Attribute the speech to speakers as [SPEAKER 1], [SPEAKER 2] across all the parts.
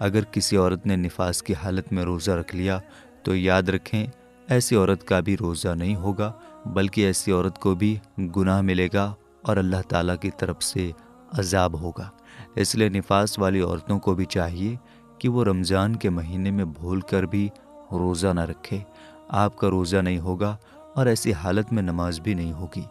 [SPEAKER 1] اگر کسی عورت نے نفاس کی حالت میں روزہ رکھ لیا تو یاد رکھیں ایسی عورت کا بھی روزہ نہیں ہوگا، بلکہ ایسی عورت کو بھی گناہ ملے گا اور اللہ تعالیٰ کی طرف سے عذاب ہوگا۔ اس لیے نفاس والی عورتوں کو بھی چاہیے کہ وہ رمضان کے مہینے میں بھول کر بھی روزہ نہ رکھے۔ آپ کا روزہ نہیں ہوگا اور ایسی حالت میں نماز بھی نہیں ہوگی۔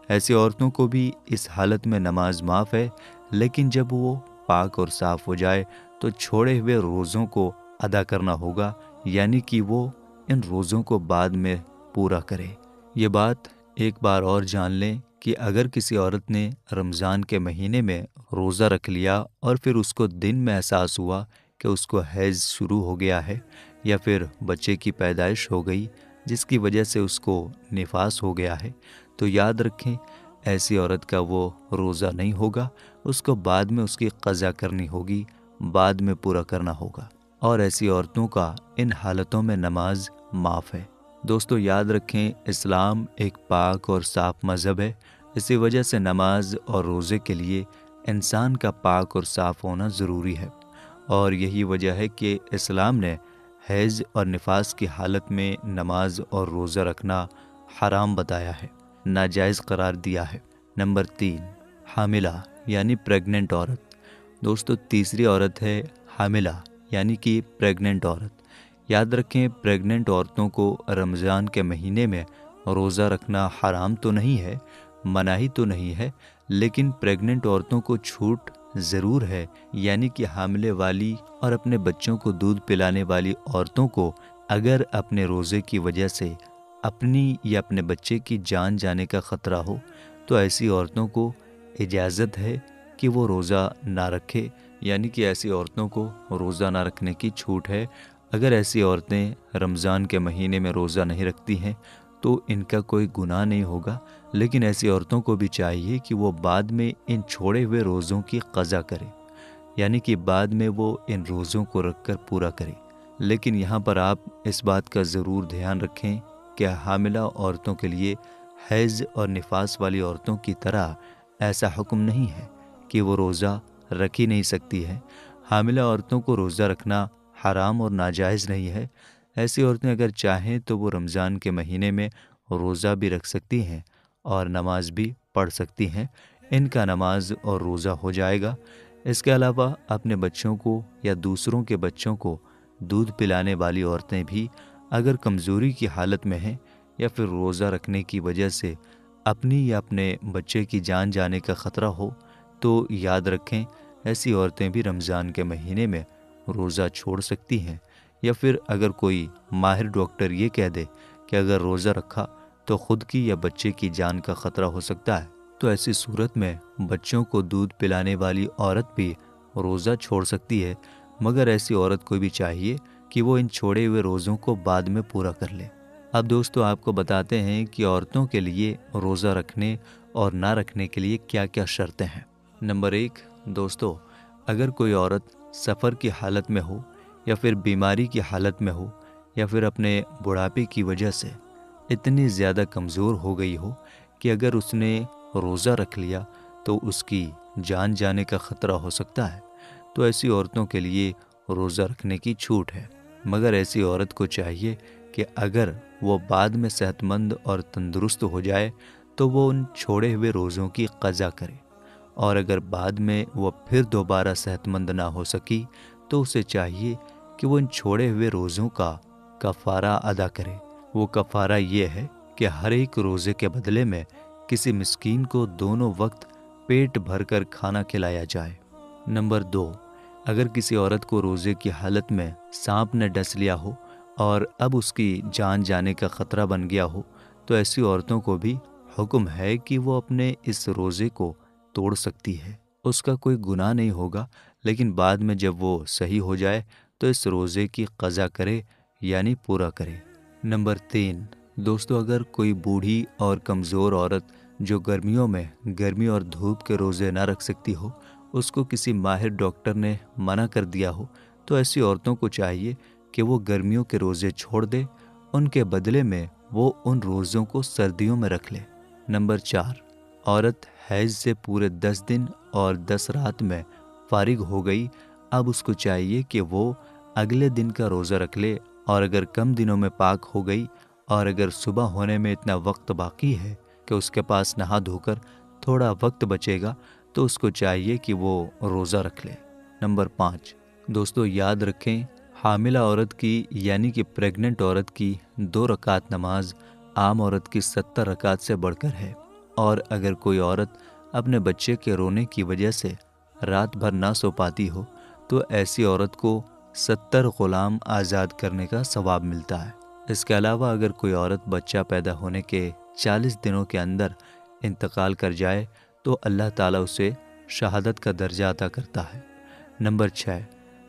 [SPEAKER 1] ایسی عورتوں کو بھی اس حالت میں نماز معاف ہے، لیکن جب وہ پاک اور صاف ہو جائے تو چھوڑے ہوئے روزوں کو ادا کرنا ہوگا، یعنی کہ وہ ان روزوں کو بعد میں پورا کرے۔ یہ بات ایک بار اور جان لیں کہ اگر کسی عورت نے رمضان کے مہینے میں روزہ رکھ لیا اور پھر اس کو دن میں احساس ہوا کہ اس کو حیض شروع ہو گیا ہے یا پھر بچے کی پیدائش ہو گئی جس کی وجہ سے اس کو نفاس ہو گیا ہے، تو یاد رکھیں ایسی عورت کا وہ روزہ نہیں ہوگا، اس کو بعد میں اس کی قضا کرنی ہوگی، بعد میں پورا کرنا ہوگا، اور ایسی عورتوں کا ان حالتوں میں نماز معاف ہے۔ دوستو یاد رکھیں اسلام ایک پاک اور صاف مذہب ہے، اسی وجہ سے نماز اور روزے کے لیے انسان کا پاک اور صاف ہونا ضروری ہے، اور یہی وجہ ہے کہ اسلام نے حیض اور نفاس کی حالت میں نماز اور روزہ رکھنا حرام بتایا ہے، ناجائز قرار دیا ہے۔ نمبر 3، حاملہ یعنی پریگننٹ عورت۔ دوستو تیسری عورت ہے حاملہ یعنی کہ پریگننٹ عورت۔ یاد رکھیں پریگننٹ عورتوں کو رمضان کے مہینے میں روزہ رکھنا حرام تو نہیں ہے، مناہی تو نہیں ہے، لیکن پریگننٹ عورتوں کو چھوٹ ضرور ہے، یعنی کہ حاملے والی اور اپنے بچوں کو دودھ پلانے والی عورتوں کو اگر اپنے روزے کی وجہ سے اپنی یا اپنے بچے کی جان جانے کا خطرہ ہو تو ایسی عورتوں کو اجازت ہے کہ وہ روزہ نہ رکھے، یعنی کہ ایسی عورتوں کو روزہ نہ رکھنے کی چھوٹ ہے۔ اگر ایسی عورتیں رمضان کے مہینے میں روزہ نہیں رکھتی ہیں تو ان کا کوئی گناہ نہیں ہوگا، لیکن ایسی عورتوں کو بھی چاہیے کہ وہ بعد میں ان چھوڑے ہوئے روزوں کی قضا کرے، یعنی کہ بعد میں وہ ان روزوں کو رکھ کر پورا کرے۔ لیکن یہاں پر آپ اس بات کا ضرور دھیان رکھیں کہ حاملہ عورتوں کے لیے حیض اور نفاس والی عورتوں کی طرح ایسا حکم نہیں ہے کہ وہ روزہ رکھ ہی نہیں سکتی ہے۔ حاملہ عورتوں کو روزہ رکھنا حرام اور ناجائز نہیں ہے۔ ایسی عورتیں اگر چاہیں تو وہ رمضان کے مہینے میں روزہ بھی رکھ سکتی ہیں اور نماز بھی پڑھ سکتی ہیں، ان کا نماز اور روزہ ہو جائے گا۔ اس کے علاوہ اپنے بچوں کو یا دوسروں کے بچوں کو دودھ پلانے والی عورتیں بھی اگر کمزوری کی حالت میں ہیں یا پھر روزہ رکھنے کی وجہ سے اپنی یا اپنے بچے کی جان جانے کا خطرہ ہو تو یاد رکھیں ایسی عورتیں بھی رمضان کے مہینے میں روزہ چھوڑ سکتی ہیں، یا پھر اگر کوئی ماہر ڈاکٹر یہ کہہ دے کہ اگر روزہ رکھا تو خود کی یا بچے کی جان کا خطرہ ہو سکتا ہے تو ایسی صورت میں بچوں کو دودھ پلانے والی عورت بھی روزہ چھوڑ سکتی ہے، مگر ایسی عورت کو بھی چاہیے کہ وہ ان چھوڑے ہوئے روزوں کو بعد میں پورا کر لے۔ اب دوستو آپ کو بتاتے ہیں کہ عورتوں کے لیے روزہ رکھنے اور نہ رکھنے کے لیے کیا کیا شرطیں ہیں۔ نمبر 1 دوستو، اگر کوئی عورت سفر کی حالت میں ہو یا پھر بیماری کی حالت میں ہو یا پھر اپنے بڑھاپے کی وجہ سے اتنی زیادہ کمزور ہو گئی ہو کہ اگر اس نے روزہ رکھ لیا تو اس کی جان جانے کا خطرہ ہو سکتا ہے، تو ایسی عورتوں کے لیے روزہ رکھنے کی چھوٹ ہے، مگر ایسی عورت کو چاہیے کہ اگر وہ بعد میں صحت مند اور تندرست ہو جائے تو وہ ان چھوڑے ہوئے روزوں کی قضا کرے، اور اگر بعد میں وہ پھر دوبارہ صحت مند نہ ہو سکی تو اسے چاہیے کہ وہ ان چھوڑے ہوئے روزوں کا کفارہ ادا کرے۔ وہ کفارہ یہ ہے کہ ہر ایک روزے کے بدلے میں کسی مسکین کو دونوں وقت پیٹ بھر کر کھانا کھلایا جائے۔ نمبر 2، اگر کسی عورت کو روزے کی حالت میں سانپ نے ڈس لیا ہو اور اب اس کی جان جانے کا خطرہ بن گیا ہو تو ایسی عورتوں کو بھی حکم ہے کہ وہ اپنے اس روزے کو توڑ سکتی ہے، اس کا کوئی گناہ نہیں ہوگا، لیکن بعد میں جب وہ صحیح ہو جائے تو اس روزے کی قضا کرے یعنی پورا کرے۔ نمبر 3 دوستو، اگر کوئی بوڑھی اور کمزور عورت جو گرمیوں میں گرمی اور دھوپ کے روزے نہ رکھ سکتی ہو، اس کو کسی ماہر ڈاکٹر نے منع کر دیا ہو تو ایسی عورتوں کو چاہیے کہ وہ گرمیوں کے روزے چھوڑ دے، ان کے بدلے میں وہ ان روزوں کو سردیوں میں رکھ لے۔ نمبر 4، عورت حیض سے پورے 10 دن اور 10 رات میں فارغ ہو گئی اب اس کو چاہیے کہ وہ اگلے دن کا روزہ رکھ لے، اور اگر کم دنوں میں پاک ہو گئی اور اگر صبح ہونے میں اتنا وقت باقی ہے کہ اس کے پاس نہا دھو کر تھوڑا وقت بچے گا تو اس کو چاہیے کہ وہ روزہ رکھ لے۔ نمبر 5، دوستو یاد رکھیں، حاملہ عورت کی یعنی کہ پریگننٹ عورت کی 2 رکعت نماز عام عورت کی 70 رکعت سے بڑھ کر ہے، اور اگر کوئی عورت اپنے بچے کے رونے کی وجہ سے رات بھر نہ سو پاتی ہو تو ایسی عورت کو 70 غلام آزاد کرنے کا ثواب ملتا ہے۔ اس کے علاوہ اگر کوئی عورت بچہ پیدا ہونے کے 40 دنوں کے اندر انتقال کر جائے تو اللہ تعالیٰ اسے شہادت کا درجہ عطا کرتا ہے۔ نمبر 6،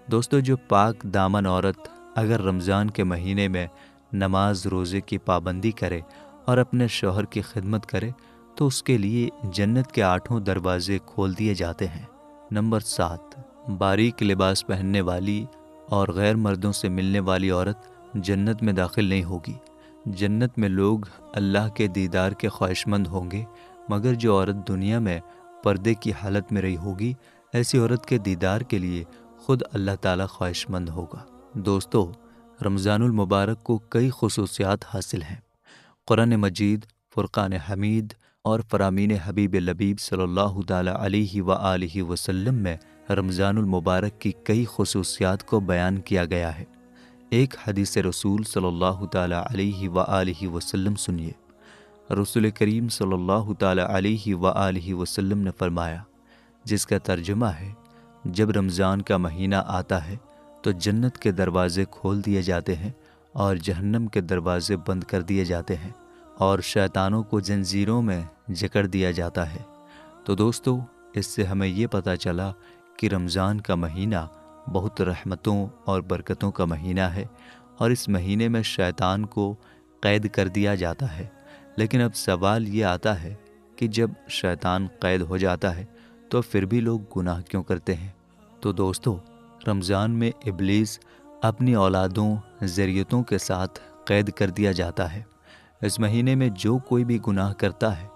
[SPEAKER 1] دوستو جو پاک دامن عورت اگر رمضان کے مہینے میں نماز روزے کی پابندی کرے اور اپنے شوہر کی خدمت کرے تو اس کے لیے جنت کے 8 دروازے کھول دیے جاتے ہیں۔ نمبر 7، باریک لباس پہننے والی اور غیر مردوں سے ملنے والی عورت جنت میں داخل نہیں ہوگی۔ جنت میں لوگ اللہ کے دیدار کے خواہشمند ہوں گے، مگر جو عورت دنیا میں پردے کی حالت میں رہی ہوگی ایسی عورت کے دیدار کے لیے خود اللہ تعالیٰ خواہشمند ہوگا۔ دوستو رمضان المبارک کو کئی خصوصیات حاصل ہیں۔ قرآن مجید، فرقان حمید اور فرامین حبیب لبیب صلی اللہ تعالیٰ علیہ وآلہ وسلم میں رمضان المبارک کی کئی خصوصیات کو بیان کیا گیا ہے۔ ایک حدیث رسول صلی اللہ تعالیٰ علیہ وآلہ وسلم سنیے۔ رسول کریم صلی اللہ تعالیٰ علیہ وآلہ وسلم نے فرمایا، جس کا ترجمہ ہے، جب رمضان کا مہینہ آتا ہے تو جنت کے دروازے کھول دیے جاتے ہیں اور جہنم کے دروازے بند کر دیے جاتے ہیں اور شیطانوں کو زنجیروں میں جکڑ دیا جاتا ہے۔ تو دوستو اس سے ہمیں یہ پتہ چلا کہ رمضان کا مہینہ بہت رحمتوں اور برکتوں کا مہینہ ہے، اور اس مہینے میں شیطان کو قید کر دیا جاتا ہے۔ لیکن اب سوال یہ آتا ہے کہ جب شیطان قید ہو جاتا ہے تو پھر بھی لوگ گناہ کیوں کرتے ہیں؟ تو دوستو رمضان میں ابلیس اپنی اولادوں ذریتوں کے ساتھ قید کر دیا جاتا ہے۔ اس مہینے میں جو کوئی بھی گناہ کرتا ہے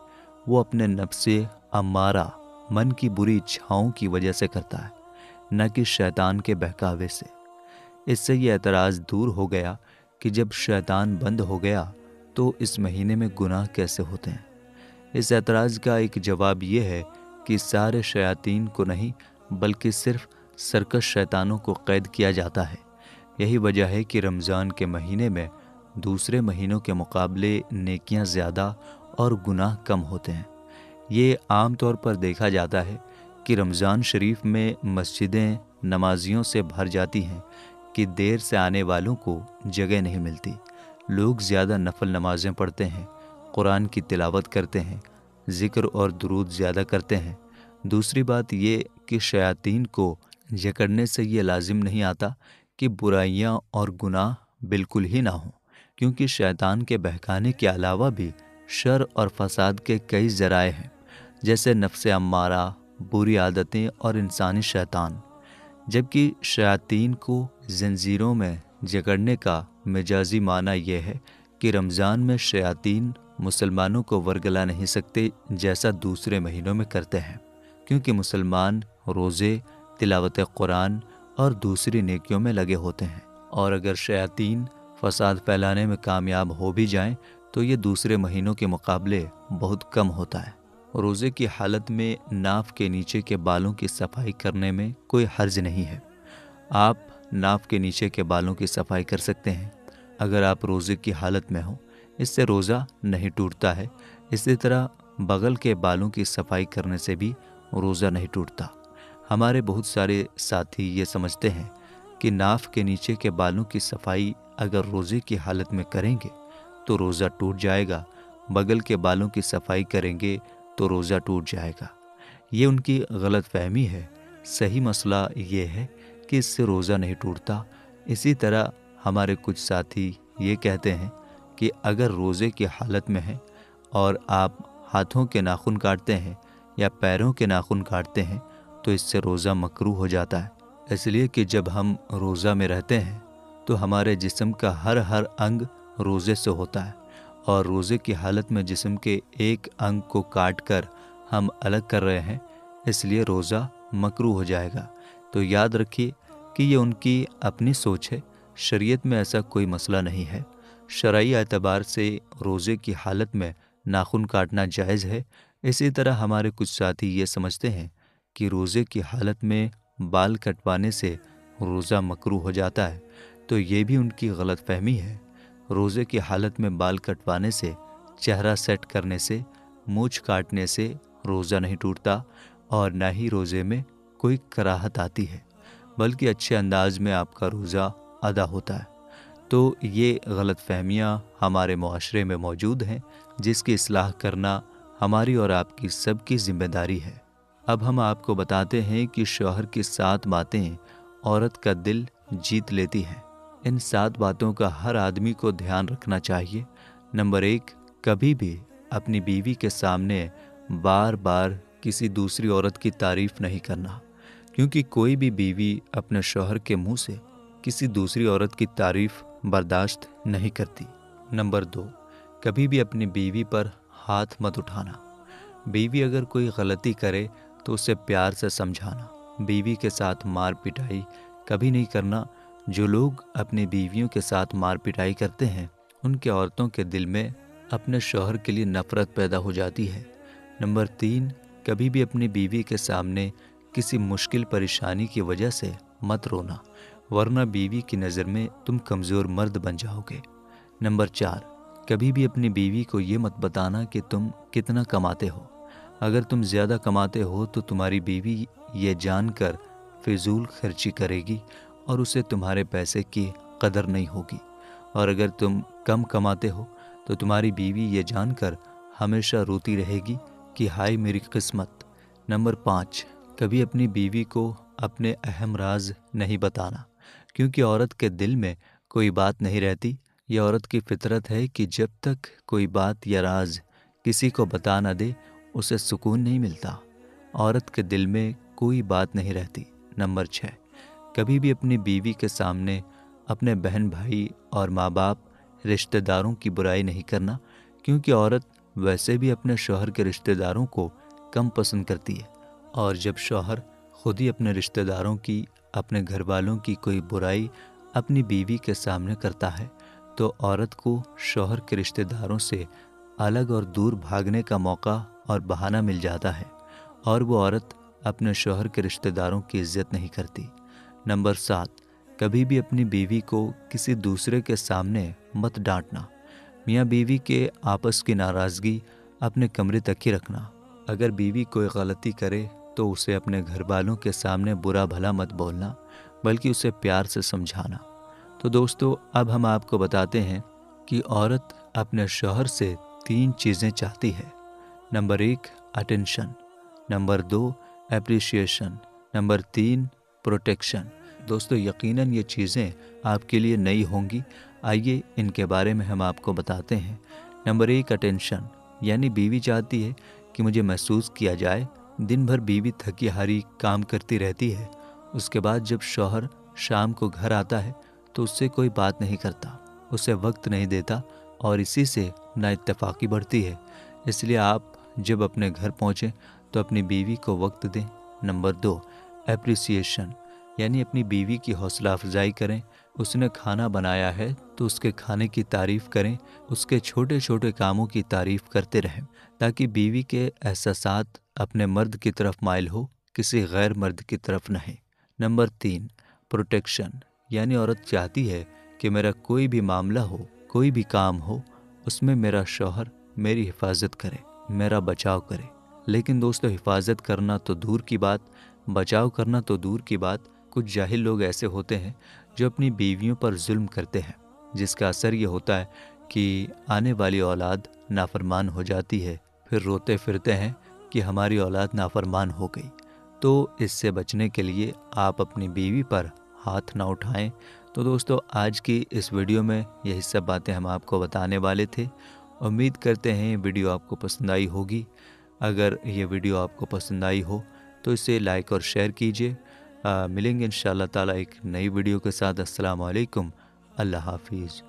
[SPEAKER 1] وہ اپنے نفس امارہ من کی بری اچھاؤں کی وجہ سے کرتا ہے، نہ کہ شیطان کے بہکاوے سے۔ اس سے یہ اعتراض دور ہو گیا کہ جب شیطان بند ہو گیا تو اس مہینے میں گناہ کیسے ہوتے ہیں؟ اس اعتراض کا ایک جواب یہ ہے کہ سارے شیاطین کو نہیں بلکہ صرف سرکش شیطانوں کو قید کیا جاتا ہے۔ یہی وجہ ہے کہ رمضان کے مہینے میں دوسرے مہینوں کے مقابلے نیکیاں زیادہ اور گناہ کم ہوتے ہیں۔ یہ عام طور پر دیکھا جاتا ہے کہ رمضان شریف میں مسجدیں نمازیوں سے بھر جاتی ہیں کہ دیر سے آنے والوں کو جگہ نہیں ملتی۔ لوگ زیادہ نفل نمازیں پڑھتے ہیں، قرآن کی تلاوت کرتے ہیں، ذکر اور درود زیادہ کرتے ہیں۔ دوسری بات یہ کہ شیاطین کو جکڑنے سے یہ لازم نہیں آتا کہ برائیاں اور گناہ بالکل ہی نہ ہوں، کیونکہ شیطان کے بہکانے کے علاوہ بھی شر اور فساد کے کئی ذرائع ہیں، جیسے نفس امارہ، بری عادتیں اور انسانی شیطان۔ جبکہ شیاطین کو زنجیروں میں جکڑنے کا مجازی معنی یہ ہے کہ رمضان میں شیاطین مسلمانوں کو ورگلا نہیں سکتے جیسا دوسرے مہینوں میں کرتے ہیں، کیونکہ مسلمان روزے، تلاوت قرآن اور دوسری نیکیوں میں لگے ہوتے ہیں، اور اگر شیاطین فساد پھیلانے میں کامیاب ہو بھی جائیں تو یہ دوسرے مہینوں کے مقابلے بہت کم ہوتا ہے۔ روزے کی حالت میں ناف کے نیچے کے بالوں کی صفائی کرنے میں کوئی حرج نہیں ہے۔ آپ ناف کے نیچے کے بالوں کی صفائی کر سکتے ہیں اگر آپ روزے کی حالت میں ہوں، اس سے روزہ نہیں ٹوٹتا ہے۔ اسی طرح بغل کے بالوں کی صفائی کرنے سے بھی روزہ نہیں ٹوٹتا۔ ہمارے بہت سارے ساتھی یہ سمجھتے ہیں کہ ناف کے نیچے کے بالوں کی صفائی اگر روزے کی حالت میں کریں گے تو روزہ ٹوٹ جائے گا، بغل کے بالوں کی صفائی کریں گے تو روزہ ٹوٹ جائے گا۔ یہ ان کی غلط فہمی ہے۔ صحیح مسئلہ یہ ہے کہ اس سے روزہ نہیں ٹوٹتا۔ اسی طرح ہمارے کچھ ساتھی یہ کہتے ہیں کہ اگر روزے کی حالت میں ہیں اور آپ ہاتھوں کے ناخن کاٹتے ہیں یا پیروں کے ناخن کاٹتے ہیں تو اس سے روزہ مکروہ ہو جاتا ہے، اس لیے کہ جب ہم روزہ میں رہتے ہیں تو ہمارے جسم کا ہر انگ روزے سے ہوتا ہے، اور روزے کی حالت میں جسم کے ایک انگ کو کاٹ کر ہم الگ کر رہے ہیں، اس لیے روزہ مکروہ ہو جائے گا۔ تو یاد رکھیے کہ یہ ان کی اپنی سوچ ہے، شریعت میں ایسا کوئی مسئلہ نہیں ہے۔ شرعی اعتبار سے روزے کی حالت میں ناخن کاٹنا جائز ہے۔ اسی طرح ہمارے کچھ ساتھی یہ سمجھتے ہیں کہ روزے کی حالت میں بال کٹوانے سے روزہ مکروہ ہو جاتا ہے، تو یہ بھی ان کی غلط فہمی ہے۔ روزے کی حالت میں بال کٹوانے سے، چہرہ سیٹ کرنے سے، مونچھ کاٹنے سے روزہ نہیں ٹوٹتا، اور نہ ہی روزے میں کوئی کراہت آتی ہے، بلکہ اچھے انداز میں آپ کا روزہ ادا ہوتا ہے۔ تو یہ غلط فہمیاں ہمارے معاشرے میں موجود ہیں، جس کی اصلاح کرنا ہماری اور آپ کی سب کی ذمہ داری ہے۔ اب ہم آپ کو بتاتے ہیں کہ شوہر کی 7 باتیں عورت کا دل جیت لیتی ہیں۔ ان 7 باتوں کا ہر آدمی کو دھیان رکھنا چاہیے۔ نمبر 1، کبھی بھی اپنی بیوی کے سامنے بار بار کسی دوسری عورت کی تعریف نہیں کرنا، کیونکہ کوئی بھی بیوی اپنے شوہر کے منہ سے کسی دوسری عورت کی تعریف برداشت نہیں کرتی۔ نمبر 2، کبھی بھی اپنی بیوی پر ہاتھ مت اٹھانا۔ بیوی اگر کوئی غلطی کرے تو اسے پیار سے سمجھانا۔ بیوی کے ساتھ مار پٹائی کبھی نہیں کرنا۔ جو لوگ اپنی بیویوں کے ساتھ مار پٹائی کرتے ہیں، ان کے عورتوں کے دل میں اپنے شوہر کے لیے نفرت پیدا ہو جاتی ہے۔ نمبر 3، کبھی بھی اپنی بیوی کے سامنے کسی مشکل پریشانی کی وجہ سے مت رونا، ورنہ بیوی کی نظر میں تم کمزور مرد بن جاؤ گے۔ نمبر 4، کبھی بھی اپنی بیوی کو یہ مت بتانا کہ تم کتنا کماتے ہو۔ اگر تم زیادہ کماتے ہو تو تمہاری بیوی یہ جان کر فضول خرچی کرے گی اور اسے تمہارے پیسے کی قدر نہیں ہوگی، اور اگر تم کم کماتے ہو تو تمہاری بیوی یہ جان کر ہمیشہ روتی رہے گی کہ ہائے میری قسمت۔ نمبر 5، کبھی اپنی بیوی کو اپنے اہم راز نہیں بتانا، کیونکہ عورت کے دل میں کوئی بات نہیں رہتی۔ یہ عورت کی فطرت ہے کہ جب تک کوئی بات یا راز کسی کو بتا نہ دے، اسے سکون نہیں ملتا۔ عورت کے دل میں کوئی بات نہیں رہتی۔ نمبر 6، کبھی بھی اپنی بیوی کے سامنے اپنے بہن بھائی اور ماں باپ رشتہ داروں کی برائی نہیں کرنا، کیونکہ عورت ویسے بھی اپنے شوہر کے رشتہ داروں کو کم پسند کرتی ہے، اور جب شوہر خود ہی اپنے رشتہ داروں کی، اپنے گھر والوں کی کوئی برائی اپنی بیوی کے سامنے کرتا ہے تو عورت کو شوہر کے رشتہ داروں سے الگ اور دور بھاگنے کا موقع اور بہانہ مل جاتا ہے، اور وہ عورت اپنے شوہر کے رشتہ داروں کی عزت نہیں کرتی۔ نمبر 7، کبھی بھی اپنی بیوی کو کسی دوسرے کے سامنے مت ڈانٹنا۔ میاں بیوی کے آپس کی ناراضگی اپنے کمرے تک ہی رکھنا۔ اگر بیوی کوئی غلطی کرے تو اسے اپنے گھر والوں کے سامنے برا بھلا مت بولنا، بلکہ اسے پیار سے سمجھانا۔ تو دوستو، اب ہم آپ کو بتاتے ہیں کہ عورت اپنے شوہر سے 3 چیزیں چاہتی ہے۔ Number 1، attention. Number 2، appreciation. Number 3، protection. دوستو، یقیناً یہ چیزیں آپ کے لیے نئی ہوں گی۔ آئیے ان کے بارے میں ہم آپ کو بتاتے ہیں۔ نمبر 1، اٹینشن، یعنی بیوی چاہتی ہے کہ مجھے محسوس کیا جائے۔ دن بھر بیوی تھکی ہاری کام کرتی رہتی ہے، اس کے بعد جب شوہر شام کو گھر آتا ہے تو اس سے کوئی بات نہیں کرتا، اسے وقت نہیں دیتا، اور اسی سے نااتفاقی بڑھتی ہے۔ اس لیے آپ جب اپنے گھر پہنچیں تو اپنی بیوی کو وقت دیں۔ نمبر 2، اپریسیشن، یعنی اپنی بیوی کی حوصلہ افزائی کریں۔ اس نے کھانا بنایا ہے تو اس کے کھانے کی تعریف کریں، اس کے چھوٹے چھوٹے کاموں کی تعریف کرتے رہیں، تاکہ بیوی کے احساسات اپنے مرد کی طرف مائل ہو، کسی غیر مرد کی طرف نہیں۔ نمبر 3، پروٹیکشن، یعنی عورت چاہتی ہے کہ میرا کوئی بھی معاملہ ہو، کوئی بھی کام ہو، اس میں میرا شوہر میری حفاظت کرے، میرا بچاؤ کرے۔ لیکن دوستو، حفاظت کرنا تو دور کی بات، بچاؤ کرنا تو دور کی بات، کچھ جاہل لوگ ایسے ہوتے ہیں جو اپنی بیویوں پر ظلم کرتے ہیں، جس کا اثر یہ ہوتا ہے کہ آنے والی اولاد نافرمان ہو جاتی ہے، پھر روتے پھرتے ہیں کہ ہماری اولاد نافرمان ہو گئی۔ تو اس سے بچنے کے لیے آپ اپنی بیوی پر ہاتھ نہ اٹھائیں۔ تو دوستو، آج کی اس ویڈیو میں یہی سب باتیں ہم آپ کو بتانے والے تھے۔ امید کرتے ہیں ویڈیو آپ کو پسند آئی ہوگی۔ اگر یہ ویڈیو آپ کو پسند آئی ہو تو اسے لائک اور شیئر کیجیے۔ ملیں گے انشاءاللہ تعالیٰ ایک نئی ویڈیو کے ساتھ۔ السلام علیکم، اللہ حافظ۔